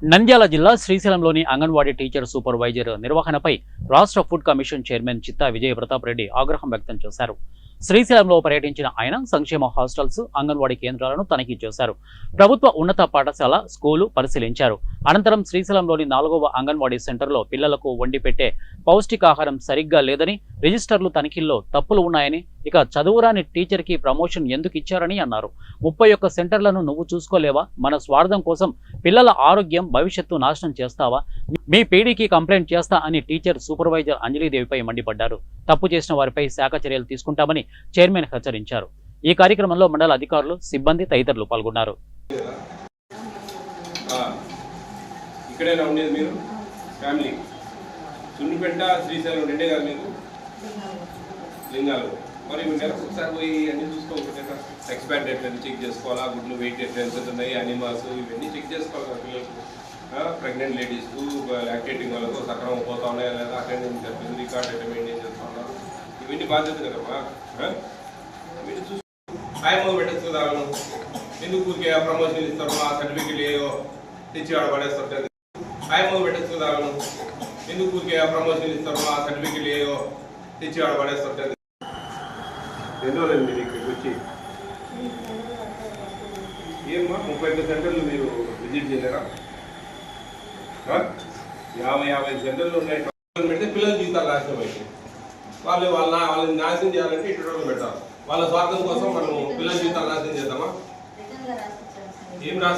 నంద్యాల జిల్లా శ్రీశైలంలోని anganwadi teacher supervisor నిర్వహణపై రాష్ట్ర ఫుడ్ కమిషన్ చైర్మన్ చిత్తా విజయ ప్రతాప్ రెడ్డి ఆగ్రహం వ్యక్తం చేశారు. శ్రీశైలంలో పర్యటించిన ఆయన సంక్షేమ హాస్టల్స్, అంగన్వాడీ కేంద్రాలను తనిఖీ చేశారు. ప్రభుత్వ ఉన్నత పాఠశాల, స్కూలు పరిశీలించారు. అనంతరం శ్రీశైలంలోని 4వ అంగన్వాడీ సెంటర్లో పిల్లలకు వండి పెట్టే పౌష్టికాహారం సరిగ్గా లేదని, రిజిస్టర్లు తనిఖీల్లో తప్పులు ఉన్నాయని, ఇక చదువురాని టీచర్కి ప్రమోషన్ ఎందుకు ఇచ్చారని అన్నారు. 31 సెంటర్లను నువ్వు చూసుకోలేవా? మన స్వార్థం కోసం పిల్లల ఆరోగ్యం, భవిష్యత్తు నాశనం చేస్తావా? మీ పీడీకి కంప్లైంట్ చేస్తా అని టీచర్ సూపర్వైజర్ అంజలీదేవిపై మండిపడ్డారు. తప్పు చేసిన వారిపై శాఖ చర్యలు తీసుకుంటామని చైర్మన్ హెచ్చరించారు. ఈ కార్యక్రమంలో మండల అధికారులు, సిబ్బంది తదితరులు పాల్గొన్నారు. ఇక్కడైనా ఉండేది మీరు ఫ్యామిలీ చున్నిపెట్ట శ్రీశైలం రెండే కాదు మీకు లింగాలు మరి ఒకసారి పోయి అన్ని చూసుకోవాలి. ఎక్స్పైర్ డేట్ అన్ని చెక్ చేసుకోవాలా, గుడ్లు వెయిట్ ఎంత ఉన్నాయి, అనిమల్స్ ఇవన్నీ చెక్ చేసుకోవాలి కదా పిల్లలకు. ప్రెగ్నెంట్ లేడీస్కు, లాక్టేటింగ్ వాళ్ళకు సక్రమం పోతా ఉన్నాయా లేదా, అటెండెన్స్ చెప్పింది, రికార్డ్ అయితే మెయింటైన్ చేస్తా ఉన్నారు. ఇవన్నీ బాధ్యత కదమ్మా. మీరు చూసి ఆయమ్మ పెట్టచ్చు కదా. ఎందుకు ఊరికే ప్రమోషన్ ఇస్తారు, ఆ సర్టిఫికెట్ ఏవో తెచ్చి ఆడ పడేస్తారు. ఆయమ్మ పెట్టచ్చు కదా. ఎందుకు ఊరికే ప్రమోషన్ ఇస్తారు, ఆ సర్టిఫికెట్ ఏవో తెచ్చి ఆడ పడేస్తారు. ఎన్నో లేదు మీరు ఇక్కడికి వచ్చి ఏమ్మా 35 సెంటర్లు మీరు విజిట్ చేయలేరా? 50 సెంటర్లు ఉన్నాయి. పెడితే పిల్లల జీవితాలు నాశనం అయితే వాళ్ళని నాశనం చేయాలంటే ఇటు పెట్టాలి. వాళ్ళ స్వార్థం కోసం మనం పిల్లల జీవితాలు నాశనం చేద్దామా? ఏం రాసి